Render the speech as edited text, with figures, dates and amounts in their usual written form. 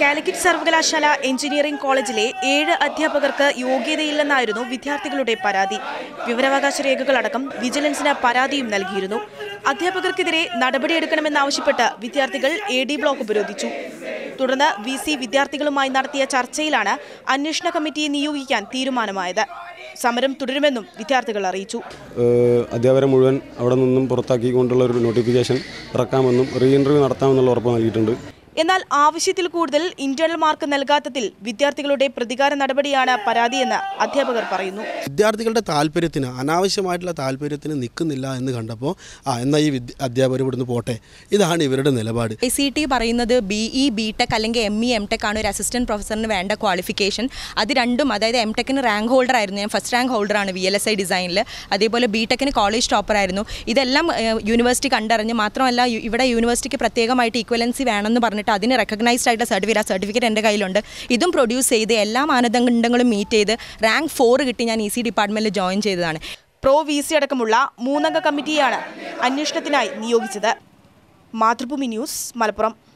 കാലിക്കറ്റ് സർവകലാശാല എഞ്ചിനീയറിംഗ് കോളേജിലെ 7 അധ്യാപകർക്ക് യോഗ്യതയില്ലെന്നായിരുന്നു വിദ്യാർത്ഥികളുടെ പരാതി. വിവരാവകാശ രേഖകളടക്കം വിജിലൻസിന് പരാതിയും നൽകിയിരുന്നു. അധ്യാപകർക്കെതിരെ നടപടിയെടുക്കണമെന്നാവശ്യപ്പെട്ട് വിദ്യാർത്ഥികൾ AD ബ്ലോക്ക് ഉപരോധിച്ചു. തുടർന്ന് VC വിദ്യാർത്ഥികളുമായി നടത്തിയ ചർച്ചയിലാണ് അന്വേഷണ കമ്മിറ്റിയെ നിയോഗിക്കാൻ തീരുമാനമായത്. സമരം തുടരുമെന്നും വിദ്യാർത്ഥികൾ അറിയിച്ചു. അധ്യാപകരെ മുഴുവൻ അവിടെ നിന്നും പുറത്താക്കിക്കൊണ്ടുള്ള ഒരു നോട്ടിഫിക്കേഷൻ ഇറക്കാമെന്നും റീഇൻ്റർവ്യൂ നടത്താമെന്നുള്ള ഉറപ്പ് നൽകിയിട്ടുണ്ട്. എന്നാൽ ആവശ്യത്തിൽ കൂടുതൽ ഇന്റേണൽ മാർക്ക് നൽകാത്തതിൽ വിദ്യാർത്ഥികളുടെ പ്രതികാര നടപടിയാണ് പരാതിയെന്ന് അധ്യാപകർ പറയുന്നു. വിദ്യാർത്ഥികളുടെ താല്പര്യത്തിന് അനാവശ്യമായിട്ടുള്ള താല്പര്യത്തിന് നിൽക്കുന്നില്ല എന്ന് കണ്ടപ്പോൾ എന്നാൽ ഈ അധ്യാപകർ ഇവിടുന്ന് പോട്ടെ, ഇതാണ് ഇവരുടെ നിലപാട്. ICT പറയുന്നത് BE BTech അല്ലെങ്കിൽ ME MTech ആണ് ഒരു അസിസ്റ്റന്റ് പ്രൊഫസറിന് വേണ്ട ക്വാളിഫിക്കേഷൻ. അത് രണ്ടും, അതായത് MTechന് റാങ്ക് ഹോൾഡർ ആയിരുന്നു, ഞാൻ ഫസ്റ്റ് റാങ്ക് ഹോൾഡറാണ് VLSI ഡിസൈനിൽ. അതേപോലെ BTechന് കോളേജ് ടോപ്പർ ആയിരുന്നു. ഇതെല്ലാം യൂണിവേഴ്സിറ്റി കണ്ടറിഞ്ഞ്, മാത്രമല്ല ഇവിടെ യൂണിവേഴ്സിറ്റിക്ക് പ്രത്യേകമായിട്ട് ഈക്വലൻസി വേണമെന്ന് പറഞ്ഞിട്ട് അതിന് റെക്കഗ്നൈസ്ഡ് ആയിട്ടുള്ള സർട്ടിഫിക്കറ്റ് എൻ്റെ കയ്യിലുണ്ട്. ഇതും പ്രൊഡ്യൂസ് ചെയ്ത് എല്ലാ മാനദണ്ഡങ്ങളും മീറ്റ് ചെയ്ത് റാങ്ക് 4 കിട്ടി ഞാൻ EC ഡിപ്പാർട്ട്മെൻറ്റിൽ ജോയിൻ ചെയ്തതാണ്. പ്രോ VC അടക്കമുള്ള 3 അംഗ കമ്മിറ്റിയാണ് അന്വേഷണത്തിനായി നിയോഗിച്ചത്. മാതൃഭൂമി ന്യൂസ്, മലപ്പുറം.